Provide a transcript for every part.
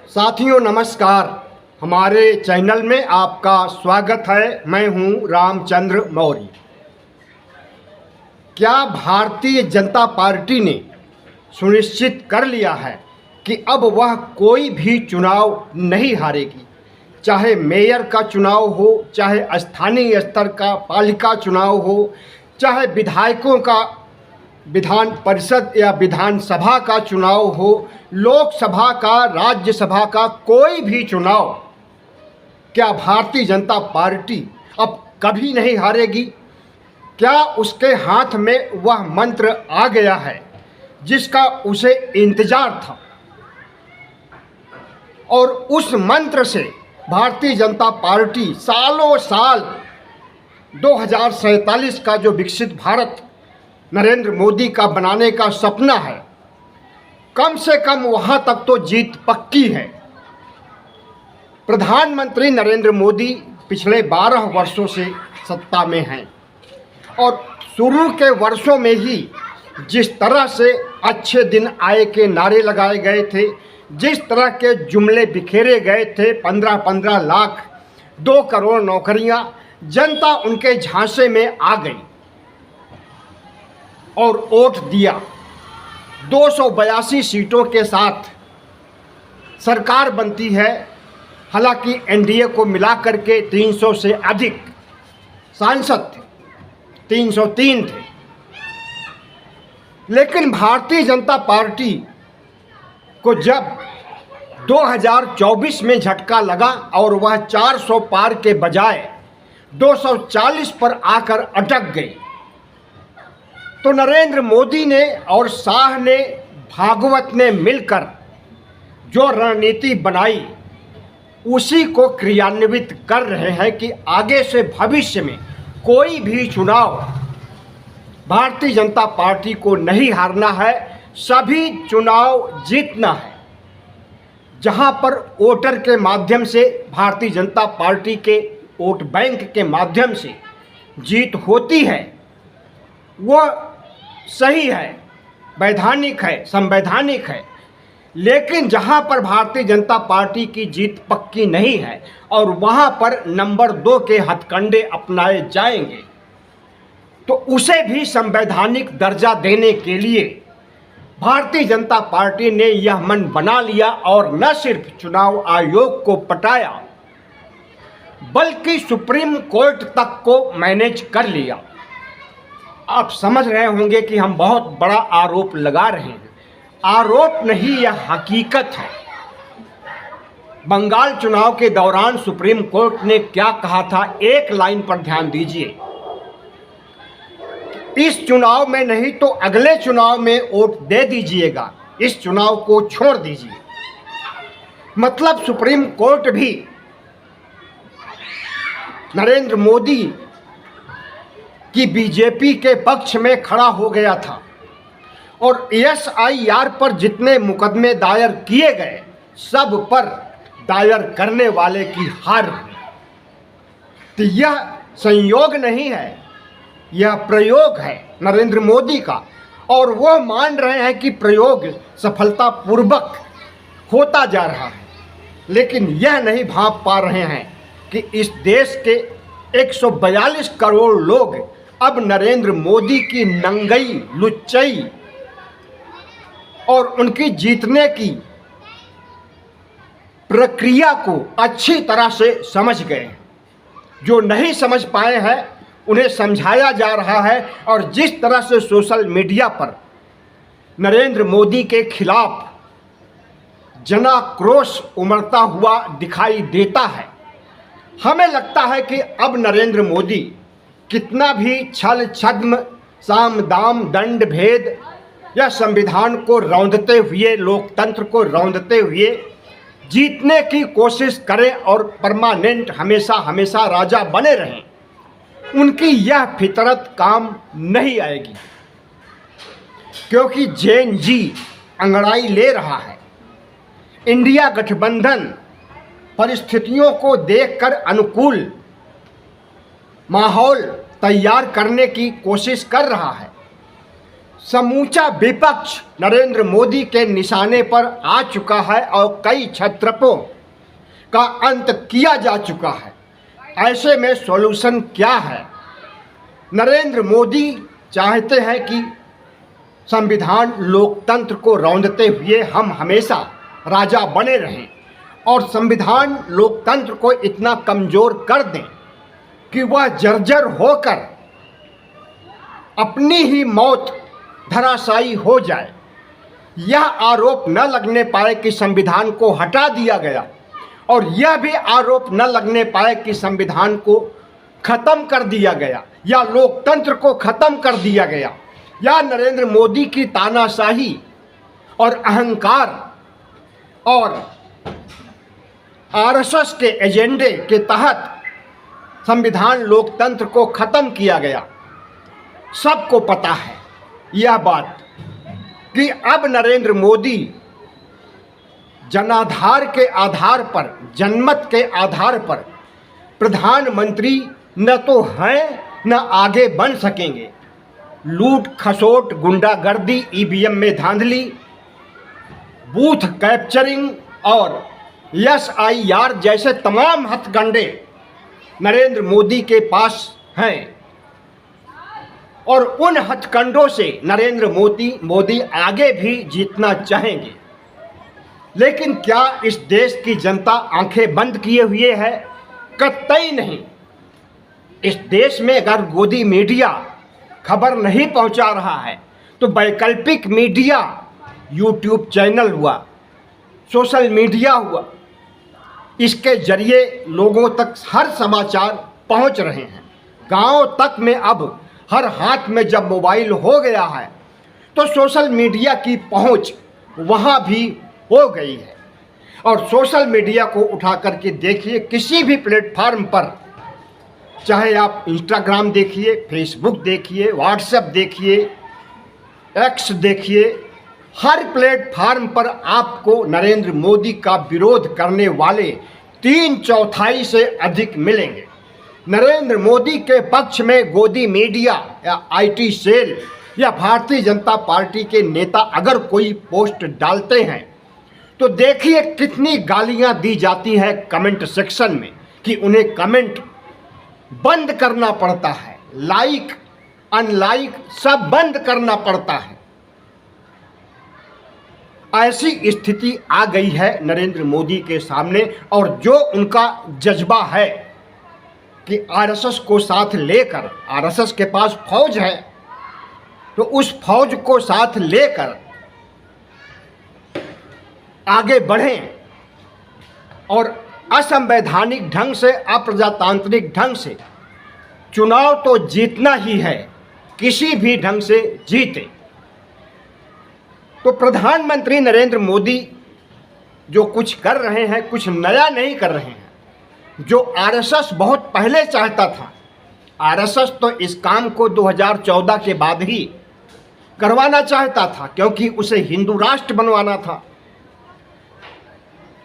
साथियों नमस्कार। हमारे चैनल में आपका स्वागत है। मैं हूं रामचंद्र मौर्य। क्या भारतीय जनता पार्टी ने सुनिश्चित कर लिया है कि अब वह कोई भी चुनाव नहीं हारेगी? चाहे मेयर का चुनाव हो, चाहे स्थानीय स्तर का पालिका चुनाव हो, चाहे विधायकों का विधान परिषद या विधानसभा का चुनाव हो, लोकसभा का, राज्यसभा का कोई भी चुनाव, क्या भारतीय जनता पार्टी अब कभी नहीं हारेगी? क्या उसके हाथ में वह मंत्र आ गया है जिसका उसे इंतजार था? और उस मंत्र से भारतीय जनता पार्टी सालों साल 2047 का जो विकसित भारत नरेंद्र मोदी का बनाने का सपना है, कम से कम वहाँ तक तो जीत पक्की है। प्रधानमंत्री नरेंद्र मोदी पिछले 12 वर्षों से सत्ता में हैं और शुरू के वर्षों में ही जिस तरह से अच्छे दिन आए के नारे लगाए गए थे, जिस तरह के जुमले बिखेरे गए थे, 15-15 लाख, 2 करोड़ नौकरियां, जनता उनके झांसे में आ गई और वोट दिया। 282 सीटों के साथ सरकार बनती है। हालांकि एनडीए को मिलाकर के 300 से अधिक सांसद थे, 303 थे, लेकिन भारतीय जनता पार्टी को जब 2024 में झटका लगा और वह 400 पार के बजाय 240 पर आकर अटक गई, तो नरेंद्र मोदी ने और शाह ने, भागवत ने मिलकर जो रणनीति बनाई उसी को क्रियान्वित कर रहे हैं कि आगे से भविष्य में कोई भी चुनाव भारतीय जनता पार्टी को नहीं हारना है, सभी चुनाव जीतना है। जहां पर वोटर के माध्यम से, भारतीय जनता पार्टी के वोट बैंक के माध्यम से जीत होती है, वह सही है, वैधानिक है, संवैधानिक है। लेकिन जहां पर भारतीय जनता पार्टी की जीत पक्की नहीं है और वहां पर नंबर 2 के हथकंडे अपनाए जाएंगे, तो उसे भी संवैधानिक दर्जा देने के लिए भारतीय जनता पार्टी ने यह मन बना लिया और न सिर्फ चुनाव आयोग को पटाया बल्कि सुप्रीम कोर्ट तक को मैनेज कर लिया। आप समझ रहे होंगे कि हम बहुत बड़ा आरोप लगा रहे हैं। आरोप नहीं, यह हकीकत है। बंगाल चुनाव के दौरान सुप्रीम कोर्ट ने क्या कहा था, एक लाइन पर ध्यान दीजिए। इस चुनाव में नहीं तो अगले चुनाव में वोट दे दीजिएगा, इस चुनाव को छोड़ दीजिए। मतलब सुप्रीम कोर्ट भी नरेंद्र मोदी कि बीजेपी के पक्ष में खड़ा हो गया था और एसआईआर पर जितने मुकदमे दायर किए गए, सब पर दायर करने वाले की हार हुई। तो यह संयोग नहीं है, यह प्रयोग है नरेंद्र मोदी का, और वह मान रहे हैं कि प्रयोग सफलतापूर्वक होता जा रहा है। लेकिन यह नहीं भांप पा रहे हैं कि इस देश के 142 करोड़ लोग अब नरेंद्र मोदी की नंगई, लुच्चई और उनकी जीतने की प्रक्रिया को अच्छी तरह से समझ गए हैं। जो नहीं समझ पाए हैं उन्हें समझाया जा रहा है और जिस तरह से सोशल मीडिया पर नरेंद्र मोदी के खिलाफ जनाक्रोश उमड़ता हुआ दिखाई देता है, हमें लगता है कि अब नरेंद्र मोदी कितना भी छल छद्म, साम दाम दंड भेद या संविधान को रौंदते हुए, लोकतंत्र को रौंदते हुए जीतने की कोशिश करें और परमानेंट हमेशा हमेशा राजा बने रहें, उनकी यह फितरत काम नहीं आएगी। क्योंकि जेन जी अंगड़ाई ले रहा है। इंडिया गठबंधन परिस्थितियों को देखकर अनुकूल माहौल तैयार करने की कोशिश कर रहा है। समूचा विपक्ष नरेंद्र मोदी के निशाने पर आ चुका है और कई छत्रपों का अंत किया जा चुका है। ऐसे में सॉल्यूशन क्या है? नरेंद्र मोदी चाहते हैं कि संविधान लोकतंत्र को रौंदते हुए हम हमेशा राजा बने रहें और संविधान लोकतंत्र को इतना कमज़ोर कर दें कि वह जर्जर होकर अपनी ही मौत धराशायी हो जाए। यह आरोप न लगने पाए कि संविधान को हटा दिया गया और यह भी आरोप न लगने पाए कि संविधान को खत्म कर दिया गया या लोकतंत्र को खत्म कर दिया गया या नरेंद्र मोदी की तानाशाही और अहंकार और आरएसएस के एजेंडे के तहत संविधान लोकतंत्र को खत्म किया गया। सबको पता है यह बात कि अब नरेंद्र मोदी जनाधार के आधार पर, जनमत के आधार पर प्रधानमंत्री न तो हैं न आगे बन सकेंगे। लूट खसोट, गुंडागर्दी, ईवीएम में धांधली, बूथ कैप्चरिंग और एसआईआर जैसे तमाम हथकंडे नरेंद्र मोदी के पास हैं और उन हथकंडों से नरेंद्र मोदी आगे भी जीतना चाहेंगे। लेकिन क्या इस देश की जनता आंखें बंद किए हुए है? कतई नहीं। इस देश में अगर गोदी मीडिया खबर नहीं पहुंचा रहा है तो वैकल्पिक मीडिया, यूट्यूब चैनल हुआ, सोशल मीडिया हुआ, इसके जरिए लोगों तक हर समाचार पहुंच रहे हैं। गांव तक में अब हर हाथ में जब मोबाइल हो गया है तो सोशल मीडिया की पहुंच वहां भी हो गई है। और सोशल मीडिया को उठा करके देखिए, किसी भी प्लेटफार्म पर, चाहे आप इंस्टाग्राम देखिए, फेसबुक देखिए, व्हाट्सएप देखिए, एक्स देखिए, हर प्लेटफार्म पर आपको नरेंद्र मोदी का विरोध करने वाले 3/4 से अधिक मिलेंगे। नरेंद्र मोदी के पक्ष में गोदी मीडिया या आईटी सेल या भारतीय जनता पार्टी के नेता अगर कोई पोस्ट डालते हैं तो देखिए कितनी गालियां दी जाती हैं कमेंट सेक्शन में कि उन्हें कमेंट बंद करना पड़ता है, लाइक अनलाइक सब बंद करना पड़ता है। ऐसी स्थिति आ गई है नरेंद्र मोदी के सामने। और जो उनका जज्बा है कि आरएसएस को साथ लेकर, आरएसएस के पास फौज है तो उस फौज को साथ लेकर आगे बढ़ें और असंवैधानिक ढंग से, अप्रजातांत्रिक ढंग से चुनाव तो जीतना ही है, किसी भी ढंग से जीते। तो प्रधानमंत्री नरेंद्र मोदी जो कुछ कर रहे हैं, कुछ नया नहीं कर रहे हैं। जो आरएसएस बहुत पहले चाहता था, आरएसएस तो इस काम को 2014 के बाद ही करवाना चाहता था क्योंकि उसे हिंदू राष्ट्र बनवाना था।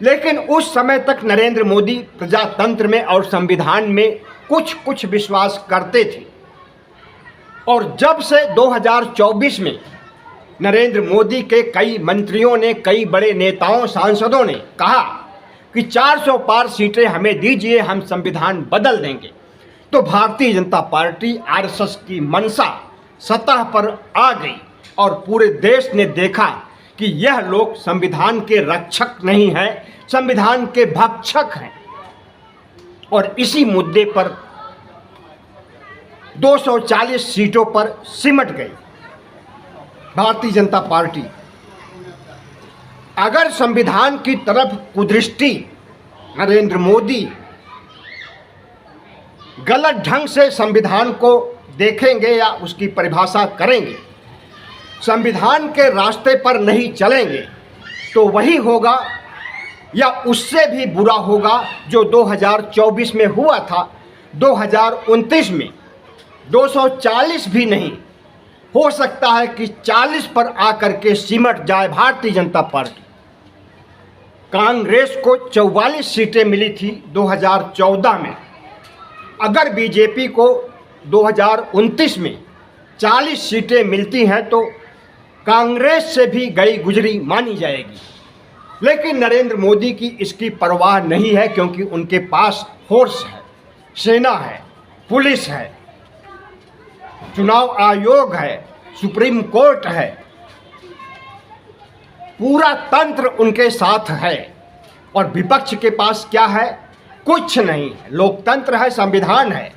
लेकिन उस समय तक नरेंद्र मोदी प्रजातंत्र में और संविधान में कुछ विश्वास करते थे। और जब से 2024 में नरेंद्र मोदी के कई मंत्रियों ने, कई बड़े नेताओं, सांसदों ने कहा कि 400 पार सीटें हमें दीजिए, हम संविधान बदल देंगे, तो भारतीय जनता पार्टी आरएसएस की मंशा सतह पर आ गई और पूरे देश ने देखा कि यह लोग संविधान के रक्षक नहीं हैं, संविधान के भक्षक हैं। और इसी मुद्दे पर 240 सीटों पर सिमट गई भारतीय जनता पार्टी। अगर संविधान की तरफ कुदृष्टि नरेंद्र मोदी गलत ढंग से संविधान को देखेंगे या उसकी परिभाषा करेंगे, संविधान के रास्ते पर नहीं चलेंगे, तो वही होगा या उससे भी बुरा होगा जो 2024 में हुआ था। 2029 में 240 भी नहीं, हो सकता है कि 40 पर आकर के सिमट जाए भारतीय जनता पार्टी। कांग्रेस को 44 सीटें मिली थी 2014 में। अगर बीजेपी को 2029 में 40 सीटें मिलती हैं तो कांग्रेस से भी गई गुजरी मानी जाएगी। लेकिन नरेंद्र मोदी की इसकी परवाह नहीं है, क्योंकि उनके पास फोर्स है, सेना है, पुलिस है, चुनाव आयोग है, सुप्रीम कोर्ट है, पूरा तंत्र उनके साथ है। और विपक्ष के पास क्या है? कुछ नहीं है। लोकतंत्र है, संविधान है,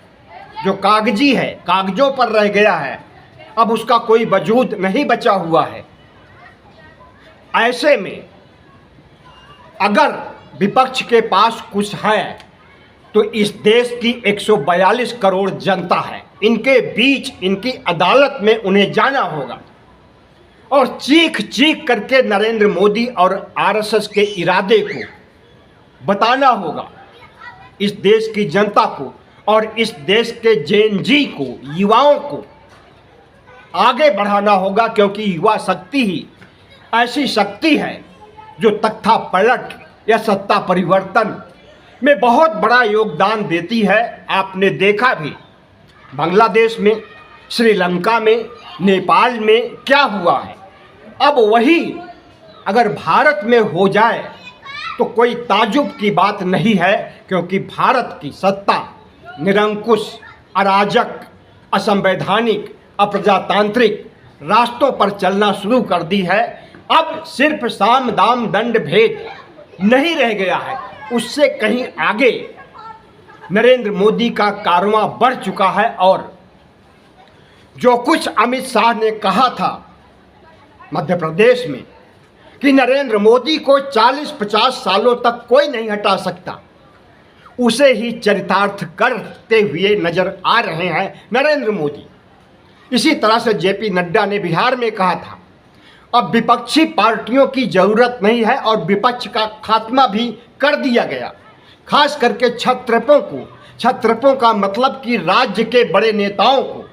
जो कागजी है, कागजों पर रह गया है, अब उसका कोई वजूद नहीं बचा हुआ है। ऐसे में अगर विपक्ष के पास कुछ है तो इस देश की 142 करोड़ जनता है, इनके बीच, इनकी अदालत में उन्हें जाना होगा और चीख चीख करके नरेंद्र मोदी और आरएसएस के इरादे को बताना होगा इस देश की जनता को और इस देश के जेन-जी को, युवाओं को आगे बढ़ाना होगा, क्योंकि युवा शक्ति ही ऐसी शक्ति है जो तख्ता पलट या सत्ता परिवर्तन में बहुत बड़ा योगदान देती है। आपने देखा भी बांग्लादेश में, श्रीलंका में, नेपाल में क्या हुआ है। अब वही अगर भारत में हो जाए तो कोई ताजुब की बात नहीं है, क्योंकि भारत की सत्ता निरंकुश, अराजक, असंवैधानिक, अप्रजातांत्रिक रास्तों पर चलना शुरू कर दी है। अब सिर्फ साम दाम दंड भेद नहीं रह गया है, उससे कहीं आगे नरेंद्र मोदी का कारवां बढ़ चुका है। और जो कुछ अमित शाह ने कहा था मध्य प्रदेश में कि नरेंद्र मोदी को 40-50 सालों तक कोई नहीं हटा सकता, उसे ही चरितार्थ करते हुए नजर आ रहे हैं नरेंद्र मोदी। इसी तरह से जेपी नड्डा ने बिहार में कहा था अब विपक्षी पार्टियों की जरूरत नहीं है और विपक्ष का खात्मा भी कर दिया गया, खास करके क्षत्रपों को। क्षत्रपों का मतलब कि राज्य के बड़े नेताओं को।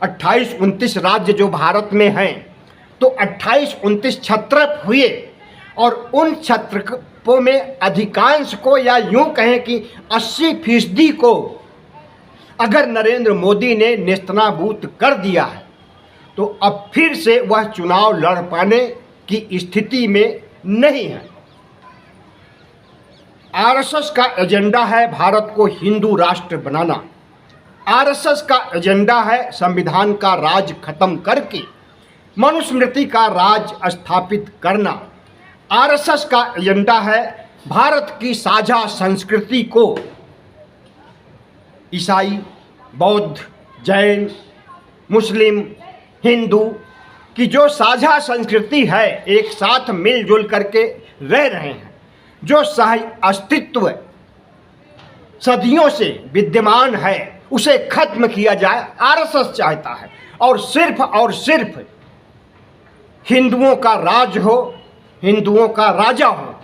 28-29 राज्य जो भारत में हैं, तो 28-29 क्षत्रप हुए और उन क्षत्रपों में अधिकांश को, या यूं कहें कि 80% को अगर नरेंद्र मोदी ने नेस्तनाबूद कर दिया है तो अब फिर से वह चुनाव लड़ पाने की स्थिति में नहीं है। आरएसएस का एजेंडा है भारत को हिंदू राष्ट्र बनाना। आरएसएस का एजेंडा है संविधान का राज खत्म करके मनुस्मृति का राज स्थापित करना। आरएसएस का एजेंडा है भारत की साझा संस्कृति को ईसाई, बौद्ध, जैन, मुस्लिम, हिंदू की जो साझा संस्कृति है, एक साथ मिलजुल करके रह रहे हैं, जो सह अस्तित्व सदियों से विद्यमान है, उसे खत्म किया जाए, आरएसएस चाहता है। और सिर्फ हिंदुओं का राज हो, हिंदुओं का राजा हो,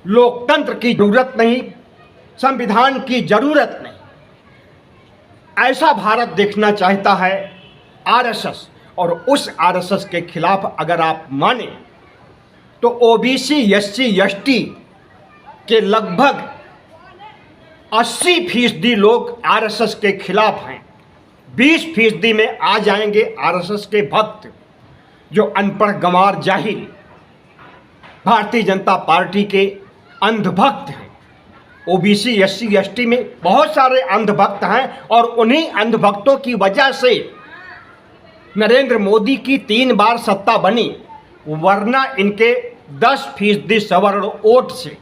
लोकतंत्र की जरूरत नहीं, संविधान की जरूरत नहीं, ऐसा भारत देखना चाहता है आरएसएस। और उस आरएसएस के खिलाफ अगर आप माने तो ओबीसी, एससी, एसटी के लगभग 80% लोग आरएसएस के खिलाफ हैं। 20% में आ जाएंगे आरएसएस के भक्त, जो अनपढ़, गंवार, जाहिल भारतीय जनता पार्टी के अंधभक्त हैं। ओबीसी, एससी, एसटी में बहुत सारे अंधभक्त हैं और उन्हीं अंधभक्तों की वजह से नरेंद्र मोदी की 3 बार सत्ता बनी, वरना इनके 10% सवर्ण वोट से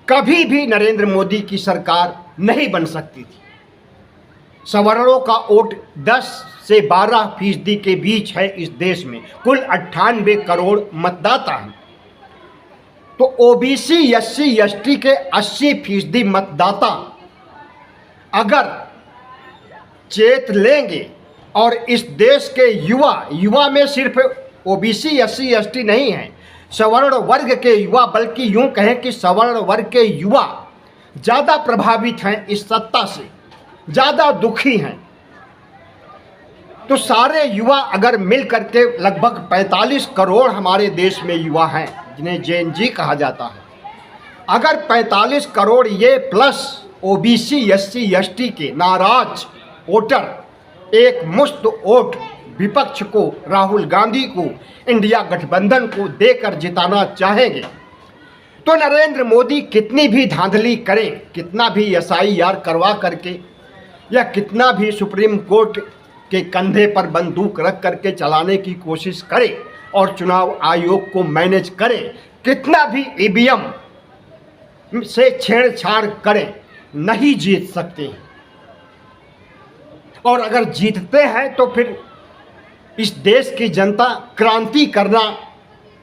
कभी भी नरेंद्र मोदी की सरकार नहीं बन सकती थी। सवर्णों का वोट 10 से 12% के बीच है इस देश में, कुल 98 करोड़ मतदाता हैं। तो ओबीसी, एससी, एसटी के 80% मतदाता अगर चेत लेंगे और इस देश के युवा में सिर्फ ओबीसी, एससी, एसटी नहीं है, सवर्ण वर्ग के युवा, बल्कि यूं कहें कि सवर्ण वर्ग के युवा ज़्यादा प्रभावित हैं इस सत्ता से, ज़्यादा दुखी हैं। तो सारे युवा अगर मिल करके, लगभग 45 करोड़ हमारे देश में युवा हैं जिन्हें जेन-जी कहा जाता है, अगर 45 करोड़ ये प्लस ओबीसी, एससी, एसटी के नाराज वोटर एक मुश्त वोट विपक्ष को, राहुल गांधी को, इंडिया गठबंधन को देकर जिताना चाहेंगे तो नरेंद्र मोदी कितनी भी धांधली करें, कितना भी SIR करवा करके या कितना भी सुप्रीम कोर्ट के कंधे पर बंदूक रख करके चलाने की कोशिश करें और चुनाव आयोग को मैनेज करें, कितना भी EVM से छेड़छाड़ करें, नहीं जीत सकते हैं। और अगर जीतते हैं तो फिर इस देश की जनता क्रांति करना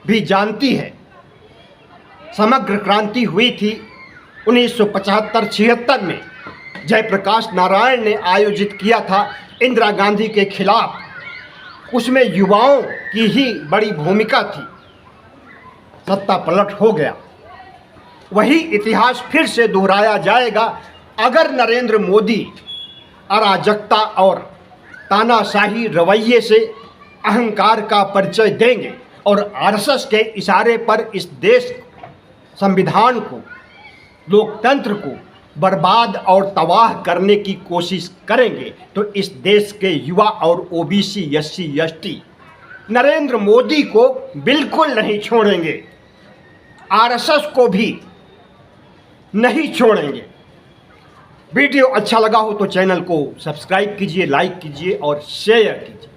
भी जानती है। समग्र क्रांति हुई थी 1975-76 में, जयप्रकाश नारायण ने आयोजित किया था इंदिरा गांधी के खिलाफ। उसमें युवाओं की ही बड़ी भूमिका थी। सत्ता पलट हो गया। वही इतिहास फिर से दोहराया जाएगा अगर नरेंद्र मोदी अराजकता और तानाशाही रवैये से अहंकार का परिचय देंगे और RSS के इशारे पर इस देश, संविधान को, लोकतंत्र को बर्बाद और तबाह करने की कोशिश करेंगे तो इस देश के युवा और OBC SC ST Narendra Modi को बिल्कुल नहीं छोड़ेंगे, RSS को भी नहीं छोड़ेंगे। वीडियो अच्छा लगा हो तो चैनल को सब्सक्राइब कीजिए, लाइक कीजिए और शेयर कीजिए।